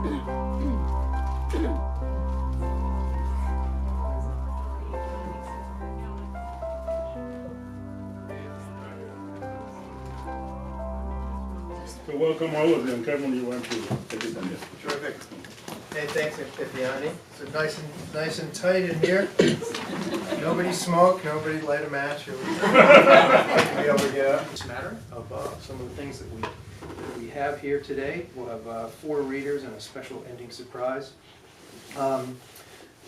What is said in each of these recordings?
So welcome all of them. Kevin, you want to take it on this? Terrific. Hey, thanks, Epiani. So nice and tight in here. Nobody smoke, nobody light a match. Or be able to get out. This matter of some of the things that we have here today. We'll have 4 readers and a special ending surprise.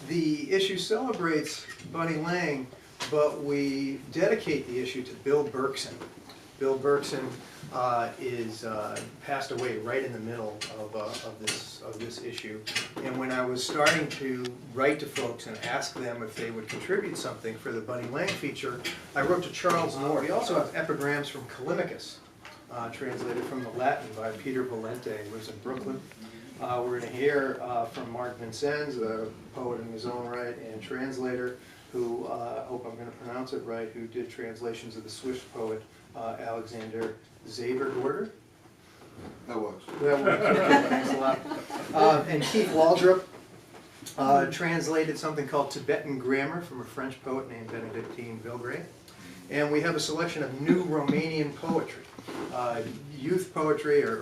The issue celebrates Bunny Lang, but we dedicate the issue to Bill Berkson. Bill Berkson is passed away right in the middle of this issue, and when I was starting to write to folks and ask them if they would contribute something for the Bunny Lang feature, I wrote to Charles Moore. We also have epigrams from Callimachus, translated from the Latin by Peter Valente, who lives in Brooklyn. We're going to hear from Mark Vincennes, a poet in his own right and translator, who, I hope I'm going to pronounce it right, who did translations of the Swiss poet Alexander Zabergorder. That works. That works. Thanks a lot. And Keith Waldrop translated something called Tibetan Grammar from a French poet named Benedictine Vilgré. And we have a selection of new Romanian poetry, youth poetry or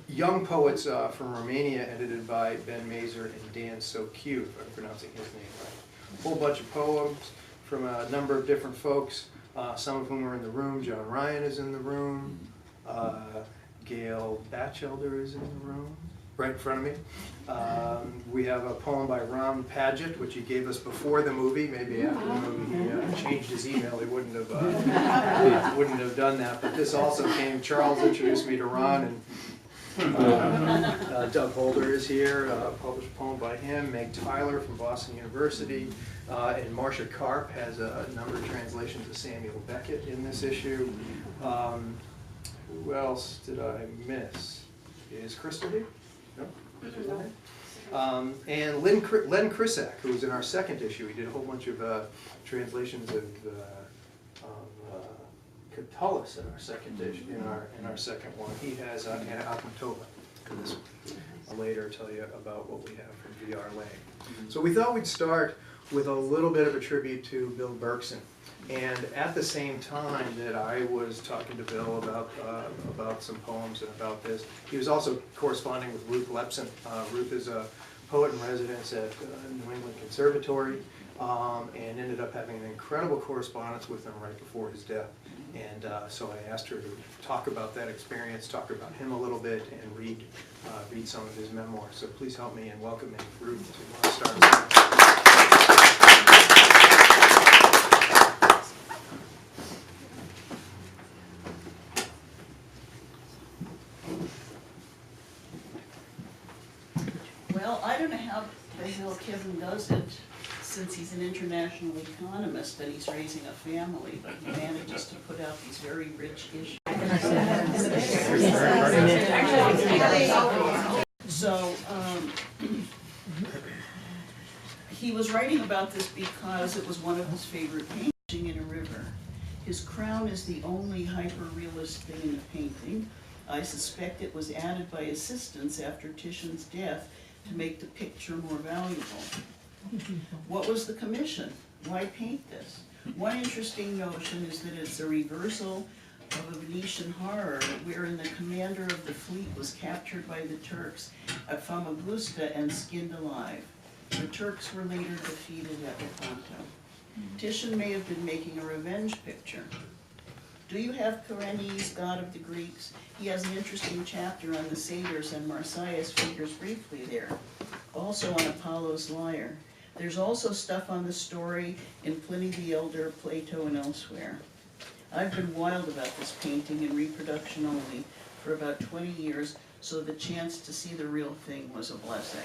young poets from Romania, edited by Ben Mazer and Dan spoKe, if I'm pronouncing his name right. A whole bunch of poems from a number of different folks. Some of whom are in the room. John Ryan is in the room. Gail Batchelder is in the room, right in front of me. We have a poem by Ron Padgett, which he gave us before the movie. Maybe after the movie he changed his email. He wouldn't have done that. But this also came. Charles introduced me to Ron, and Doug Holder is here. Published poem by him. Meg Tyler from Boston University. And Marcia Karp has a number of translations of Samuel Beckett in this issue. Who else did I miss? Is Crystal here? No? And Len Krisak, who was in our second issue. He did a whole bunch of translations of Catullus in our second issue, in our second one. He has Anna Akhmatova for this one. I'll later tell you about what we have from V.R. Lang. So we thought we'd start with a little bit of a tribute to Bill Berkson. And at the same time that I was talking to Bill about some poems and about this, he was also corresponding with Ruth Lepson. Ruth is a poet in residence at New England Conservatory, and ended up having an incredible correspondence with him right before his death. And so I asked her to talk about that experience, talk about him a little bit, and read some of his memoirs. So please help me in welcoming Ruth to start. Well, I don't know how the hell Kevin does it, since he's an international economist and he's raising a family, but he manages to put out these very rich issues. So, he was writing about this because it was one of his favorite paintings in a river. His crown is the only hyper-realist thing in the painting. I suspect it was added by assistants after Titian's death to make the picture more valuable. What was the commission? Why paint this? One interesting notion is that it's a reversal of a Venetian horror wherein the commander of the fleet was captured by the Turks at Famagusta and skinned alive. The Turks were later defeated at Lepanto. Titian may have been making a revenge picture. Do you have Karenes, god of the Greeks? He has an interesting chapter on the satyrs, and Marsyas figures briefly there. Also on Apollo's lyre. There's also stuff on the story in Pliny the Elder, Plato, and elsewhere. I've been wild about this painting in reproduction only for about 20 years, so the chance to see the real thing was a blessing.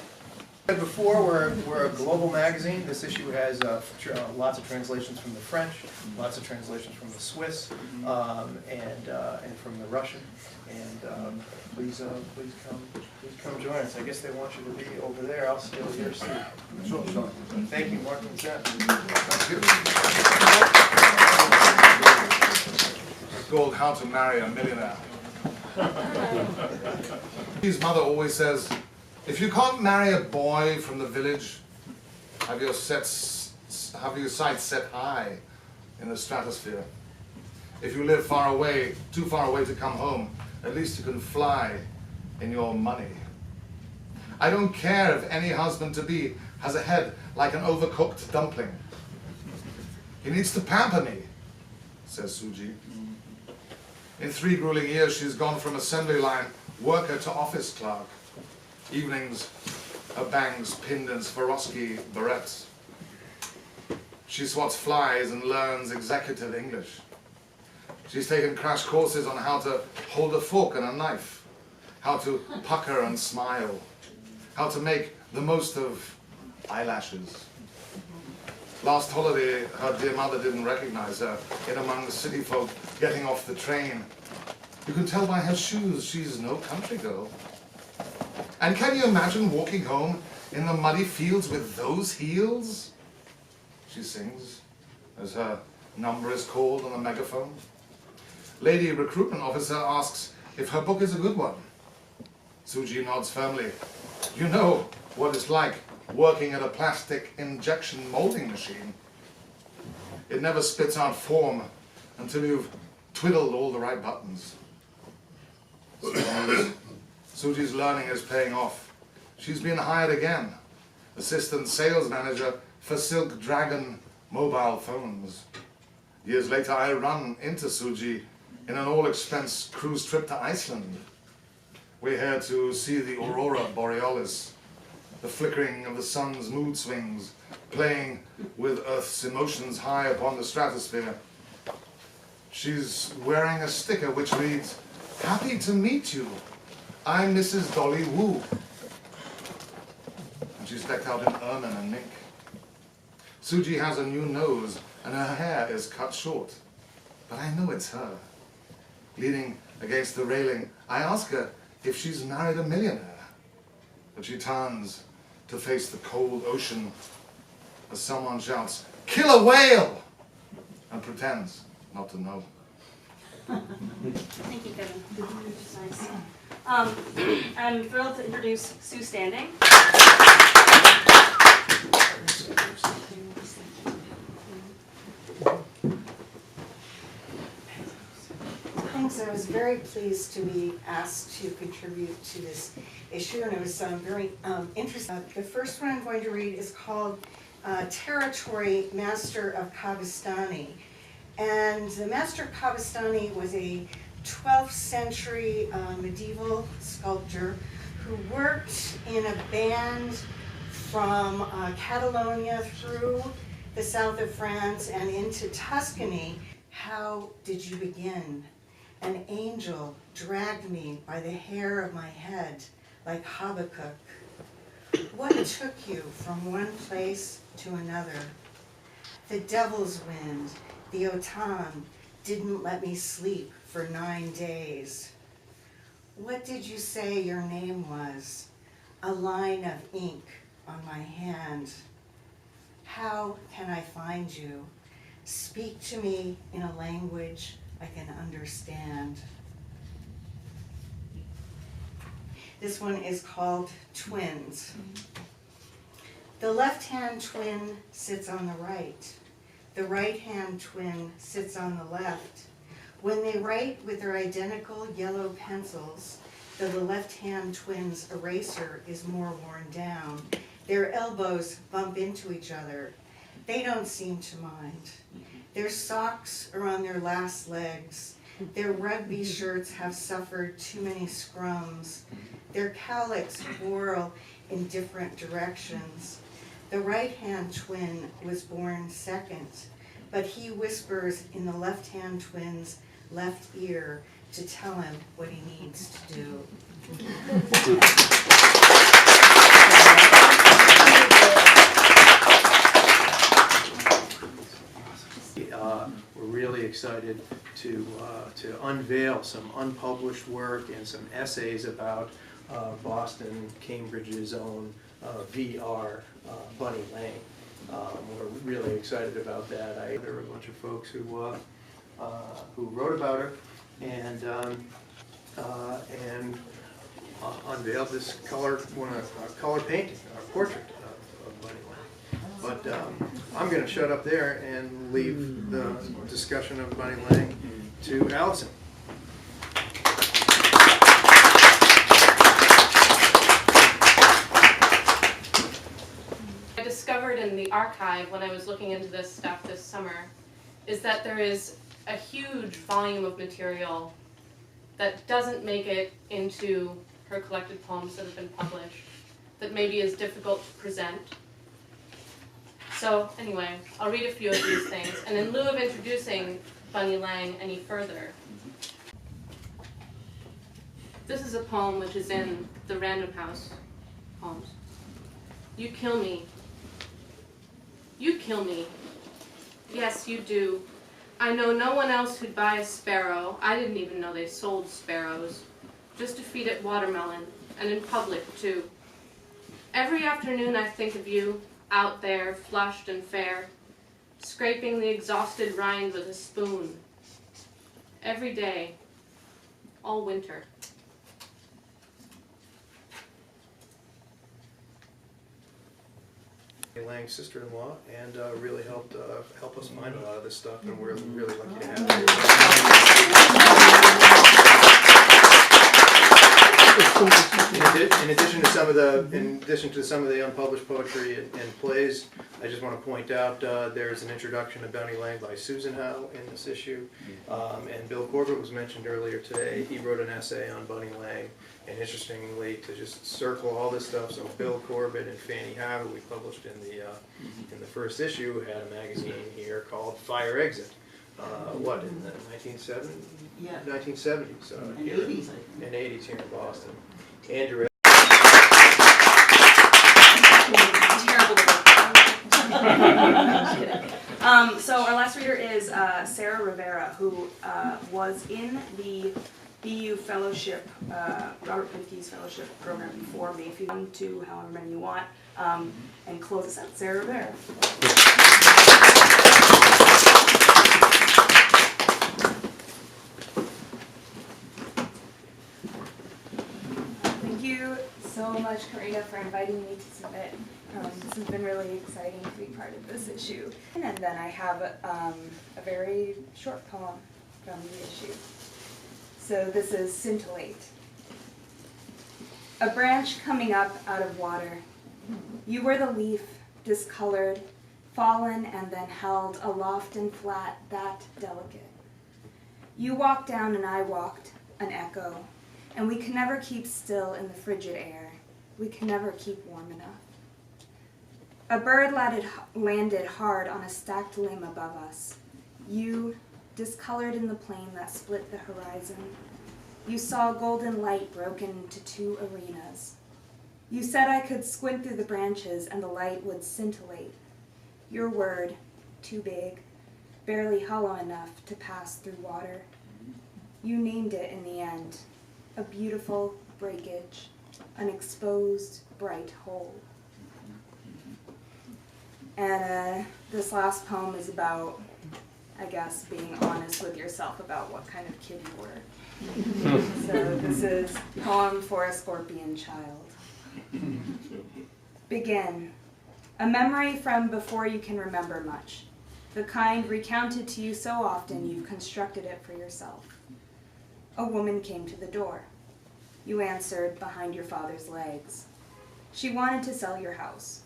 Before, we're a global magazine. This issue has lots of translations from the French, lots of translations from the Swiss, and from the Russian. And please come join us. I guess they want you to be over there. I'll steal your seat. Sure. Thank you, Mark and Jen. It's called How to Marry a Millionaire. His mother always says, if you can't marry a boy from the village, have your sights set high in the stratosphere. If you live far away, too far away to come home, at least you can fly in your money. I don't care if any husband-to-be has a head like an overcooked dumpling. He needs to pamper me, says Suji. In 3 grueling years, she's gone from assembly line worker to office clerk. Evenings, her bangs pinned in Swarovski barrettes. She swats flies and learns executive English. She's taken crash courses on how to hold a fork and a knife, how to pucker and smile, how to make the most of eyelashes. Last holiday, her dear mother didn't recognize her in among the city folk getting off the train. You can tell by her shoes she's no country girl. And can you imagine walking home in the muddy fields with those heels? She sings as her number is called on the megaphone. Lady recruitment officer asks if her book is a good one. Suji nods firmly. You know what it's like working at a plastic injection molding machine. It never spits out form until you've twiddled all the right buttons. Suji's learning is paying off. She's been hired again, assistant sales manager for Silk Dragon mobile phones. Years later, I run into Suji in an all-expense cruise trip to Iceland. We're here to see the aurora borealis, the flickering of the sun's mood swings, playing with Earth's emotions high upon the stratosphere. She's wearing a sticker which reads, "Happy to meet you. I'm Mrs. Dolly Wu." And she's decked out in ermine and mink. Suji has a new nose and her hair is cut short. But I know it's her. Leaning against the railing, I ask her if she's married a millionaire. But she turns to face the cold ocean as someone shouts, "Kill a whale!" and pretends not to know. Thank you, Kevin. That's nice. I'm thrilled to introduce Sue Standing. Thanks. I was very pleased to be asked to contribute to this issue, and it was very interesting. The first one I'm going to read is called Territory Master of Kabistani. And the Master of Kabistani was a 12th century medieval sculptor who worked in a band from Catalonia through the south of France and into Tuscany. How did you begin? An angel dragged me by the hair of my head like Habakkuk. What took you from one place to another? The devil's wind, the Otan, didn't let me sleep for 9 days. What did you say your name was? A line of ink on my hand. How can I find you? Speak to me in a language I can understand. This one is called Twins. The left-hand twin sits on the right. The right-hand twin sits on the left. When they write with their identical yellow pencils, though the left-hand twin's eraser is more worn down, their elbows bump into each other. They don't seem to mind. Their socks are on their last legs. Their rugby shirts have suffered too many scrums. Their cowlicks whirl in different directions. The right-hand twin was born second, but he whispers in the left-hand twin's left ear to tell him what he needs to do. We're really excited to unveil some unpublished work and some essays about Boston, Cambridge's own VR, Bunny Lane. We're really excited about that. There were a bunch of folks who wrote about her, and and unveiled this color painting, a portrait of Bunny Lang. But I'm going to shut up there and leave the discussion of Bunny Lang to Allison. I discovered in the archive when I was looking into this stuff this summer is that there is a huge volume of material that doesn't make it into her collected poems that have been published, that maybe is difficult to present. So anyway, I'll read a few of these things, and in lieu of introducing Bunny Lang any further, this is a poem which is in the Random House poems. You kill me. You kill me. Yes, you do. I know no one else who'd buy a sparrow. I didn't even know they sold sparrows. Just to feed it watermelon, and in public, too. Every afternoon I think of you, out there, flushed and fair, scraping the exhausted rind with a spoon. Every day, all winter. Lang's sister-in-law, and really helped help us find a lot of this stuff, and we're really lucky to have her. In addition to some of the unpublished poetry and plays, I just want to point out there's an introduction to Bunny Lang by Susan Howe in this issue, and Bill Corbett was mentioned earlier today. He wrote an essay on Bunny Lang, and interestingly, to just circle all this stuff, so Bill Corbett and Fannie Howe, who we published in the first issue, had a magazine here called Fire Exit. What, in the 1970s? Yeah. 1970s. And Here, 80s, I think. and 80s here in Boston. Andrew. Terrible. So our last reader is Sarah Rivera, who was in the BU Fellowship, Robert Pinsky's Fellowship program before me. If you want to, however many you want, and close us out, Sarah Rivera. Thank you so much, Karina, for inviting me to submit. This has been really exciting to be part of this issue. And then I have a very short poem from the issue. So this is Scintillate. A branch coming up out of water. You were the leaf, discolored, fallen and then held aloft and flat, that delicate. You walked down and I walked, an echo. And we can never keep still in the frigid air. We can never keep warm enough. A bird landed hard on a stacked limb above us. You, discolored in the plain that split the horizon. You saw golden light broken into two arenas. You said I could squint through the branches and the light would scintillate. Your word, too big, barely hollow enough to pass through water. You named it in the end. A beautiful breakage, an exposed, bright hole. And this last poem is about, I guess, being honest with yourself about what kind of kid you were. So this is a poem for a scorpion child. Begin. A memory from before you can remember much. The kind recounted to you so often you've constructed it for yourself. A woman came to the door. You answered behind your father's legs. She wanted to sell your house,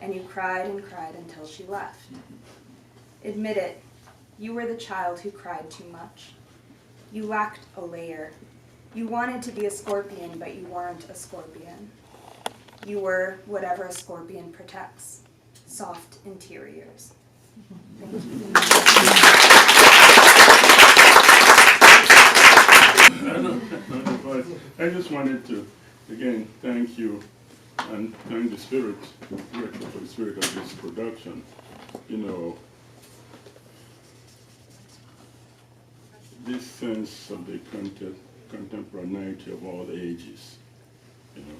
and you cried and cried until she left. Admit it, you were the child who cried too much. You lacked a layer. You wanted to be a scorpion, but you weren't a scorpion. You were whatever a scorpion protects, soft interiors. Thank you. I just wanted to, again, thank you and thank the spirit, director for the spirit of this production. You know, this sense of the contemporaneity of all ages, you know,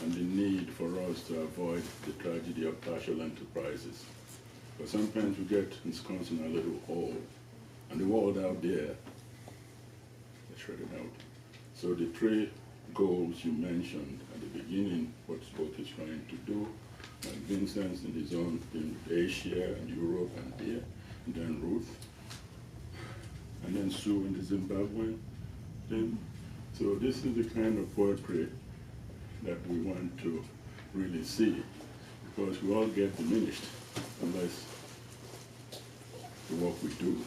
and the need for us to avoid the tragedy of partial enterprises. But sometimes we get ensconced in a little hole, and the world out there, they shred it out. So the three goals you mentioned at the beginning, what spoKe is trying to do, and Vincent's in his own in Asia and Europe and here, and then Ruth, and then Sue in the Zimbabwean thing. So this is the kind of poetry that we want to really see, because we all get diminished unless the work we do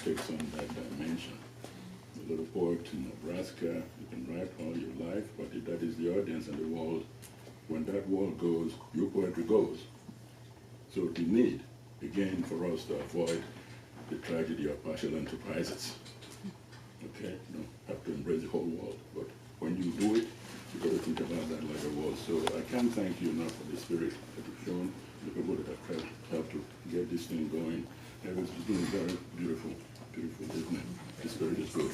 takes on that dimension. The little poet in Nebraska, you can write all your life, but if that is the audience and the world, when that wall goes, your poetry goes. So the need, again, for us to avoid the tragedy of partial enterprises. Okay, you don't have to embrace the whole world, but when you do it, you got to think about that like a wall. So I can't thank you enough for the spirit that you've shown, the people that have helped to get this thing going. It was been very beautiful, beautiful, isn't it? The spirit is good.